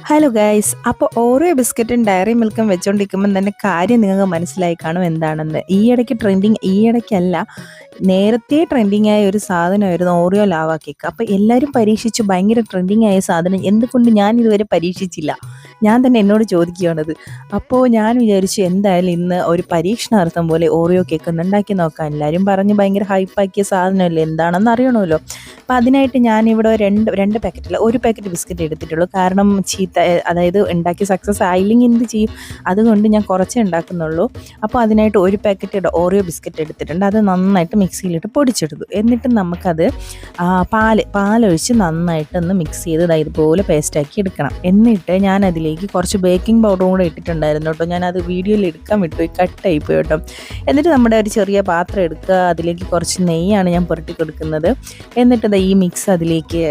Hello guys, അപ്പോൾ ഓരോ ബിസ്ക്കറ്റും ഡയറി മിൽക്കും വെച്ചുകൊണ്ടിരിക്കുമ്പോൾ തന്നെ കാര്യം നിങ്ങൾക്ക് മനസ്സിലായി കാണും എന്താണെന്ന്. ഈ ഇടയ്ക്കല്ല, നേരത്തെ ട്രെൻഡിങ് ആയ ഒരു സാധനമായിരുന്നു ഓറിയോ ലാവ കേക്ക്. അപ്പോൾ എല്ലാവരും പരീക്ഷിച്ചു, ഭയങ്കര ട്രെൻഡിങ് ആയ സാധനം എന്തുകൊണ്ട് ഞാൻ ഇതുവരെ പരീക്ഷിച്ചില്ല, ഞാൻ തന്നെ എന്നോട് ചോദിക്കുകയാണത്. അപ്പോൾ ഞാൻ വിചാരിച്ചു എന്തായാലും ഇന്ന് ഒരു പരീക്ഷണാർത്ഥം പോലെ ഓറിയോ കേക്ക് ഒന്ന് ഉണ്ടാക്കി നോക്കാം. എല്ലാവരും പറഞ്ഞ് ഭയങ്കര ഹൈപ്പാക്കിയ സാധനമല്ലേ, എന്താണെന്ന് അറിയണമല്ലോ. അപ്പോൾ അതിനായിട്ട് ഞാനിവിടെ രണ്ട് പാക്കറ്റില്ല, ഒരു പാക്കറ്റ് ബിസ്ക്കറ്റ് എടുത്തിട്ടുള്ളൂ. കാരണം അതായത് ഉണ്ടാക്കി സക്സസ് ആയില്ലെങ്കിൽ എന്ത് ചെയ്യും, അതുകൊണ്ട് ഞാൻ കുറച്ചേ ഉണ്ടാക്കുന്നുള്ളൂ. അപ്പോൾ അതിനായിട്ട് ഒരു പാക്കറ്റ് ഓറിയോ ബിസ്ക്കറ്റ് എടുത്തിട്ടുണ്ട്. അത് നന്നായിട്ട് മിക്സിയിലിട്ട് പൊടിച്ചെടുത്തു. എന്നിട്ട് നമുക്കത് പാലൊഴിച്ച് നന്നായിട്ടൊന്ന് മിക്സ് ചെയ്ത് ഇതുപോലെ പേസ്റ്റാക്കി എടുക്കണം. എന്നിട്ട് ഞാൻ അതിലേക്ക് കുറച്ച് ബേക്കിംഗ് പൗഡറും കൂടെ ഇട്ടിട്ടുണ്ടായിരുന്നു കേട്ടോ. ഞാനത് വീഡിയോയിൽ എടുക്കാൻ വിട്ടുപോയി, കട്ടായി പോയി കേട്ടോ. എന്നിട്ട് നമ്മുടെ ഒരു ചെറിയ പാത്രം എടുക്കുക, അതിലേക്ക് കുറച്ച് നെയ്യാണ് ഞാൻ പുരട്ടി കൊടുക്കുന്നത്. എന്നിട്ട് ഈ മിക്സ് അതിലേക്ക്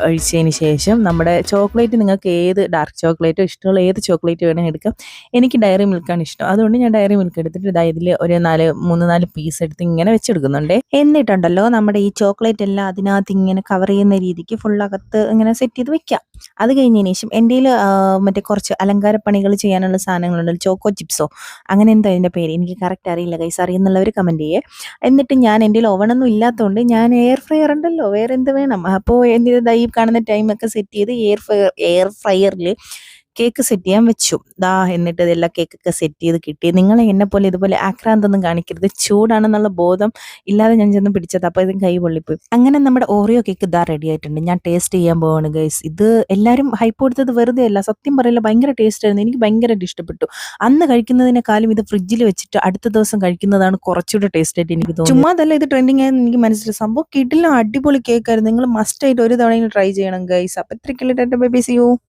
ഒഴിച്ചതിന് ശേഷം നമ്മുടെ ചോക്ലേറ്റ്, നിങ്ങൾക്ക് ഏത് ഡാർക്ക് ചോക്ലേറ്റോ ഇഷ്ടമുള്ള ഏത് ചോക്ലേറ്റ് വേണമെങ്കിൽ എടുക്കാം. എനിക്ക് ഡയറി മിൽക്കാണ് ഇഷ്ടം, അതുകൊണ്ട് ഞാൻ ഡയറി മിൽക്ക് എടുത്തിട്ട് ഇതിൽ ഒരു 3-4 പീസ് എടുത്ത് ഇങ്ങനെ വെച്ചെടുക്കുന്നുണ്ട്. എന്നിട്ടുണ്ടല്ലോ നമ്മുടെ ഈ ചോക്ലേറ്റ് എല്ലാം അതിനകത്ത് ഇങ്ങനെ കവർ ചെയ്യുന്ന രീതിക്ക് ഫുള്ളകത്ത് ഇങ്ങനെ സെറ്റ് ചെയ്ത് വെക്കാം. അത് കഴിഞ്ഞതിന് ശേഷം എൻ്റെ മറ്റേ കുറച്ച് അലങ്കാരപ്പണികൾ ചെയ്യാനുള്ള സാധനങ്ങളുണ്ടല്ലോ, ചോക്കോ ചിപ്സോ അങ്ങനെ എന്താ അതിൻ്റെ പേര്, എനിക്ക് കറക്റ്റ് അറിയില്ല ഗൈസ്, അറിയുന്നുള്ളവർ കമൻറ്റ് ചെയ്യേ. എന്നിട്ട് ഞാൻ എൻ്റെ ഓവണൊന്നും ഇല്ലാത്തതുകൊണ്ട് ഞാൻ എയർ ഫ്രയർ ഉണ്ടല്ലോ, വേറെ എന്ത് വേണം, അപ്പോൾ എൻ്റെ ഈ കാണുന്ന ടൈമൊക്കെ സെറ്റ് ചെയ്ത് എയർ ഫ്രയറിൽ കേക്ക് സെറ്റ് ചെയ്യാൻ വെച്ചു. എന്നിട്ട് ഇതെല്ലാം കേക്കൊക്കെ സെറ്റ് ചെയ്ത് കിട്ടി. നിങ്ങൾ എന്നെ പോലെ ഇതുപോലെ ആക്രാന്തൊന്നും കാണിക്കരുത്, ചൂടാണെന്നുള്ള ബോധം ഇല്ലാതെ ഞാൻ ചെന്ന് പിടിച്ചത്, അപ്പോൾ ഇത് കൈ പൊള്ളിപ്പോയി. അങ്ങനെ നമ്മുടെ ഓറിയോ കേക്ക് റെഡി ആയിട്ടുണ്ട്. ഞാൻ ടേസ്റ്റ് ചെയ്യാൻ പോവാണ് ഗൈസ്. ഇത് എല്ലാവരും ഹൈപ്പ് കൊടുത്തത് വെറുതെ അല്ല, സത്യം പറയില്ല, ഭയങ്കര ടേസ്റ്റ് ആയിരുന്നു. എനിക്ക് ഭയങ്കരമായിട്ട് ഇഷ്ടപ്പെട്ടു. അന്ന് കഴിക്കുന്നതിനേക്കാളും ഇത് ഫ്രിഡ്ജിൽ വെച്ചിട്ട് അടുത്ത ദിവസം കഴിക്കുന്നതാണ് കുറച്ചുകൂടെ ടേസ്റ്റ് ആയിട്ട് എനിക്ക് തോന്നുന്നു. ചുമ്മാ അതല്ല, ഇത് ട്രെൻഡിങ് ആയെന്ന് എനിക്ക് മനസ്സിലായി. സംഭവം കിട്ടില്ല, അടിപൊളി കേക്കായിരുന്നു. നിങ്ങൾ മസ്റ്റ് ആയിട്ട് ഒരു തവണ ട്രൈ ചെയ്യണം ഗൈസ്. അപ്പോൾ ഇത്രയ്ക്കുള്ള ബേബി, സീ യു.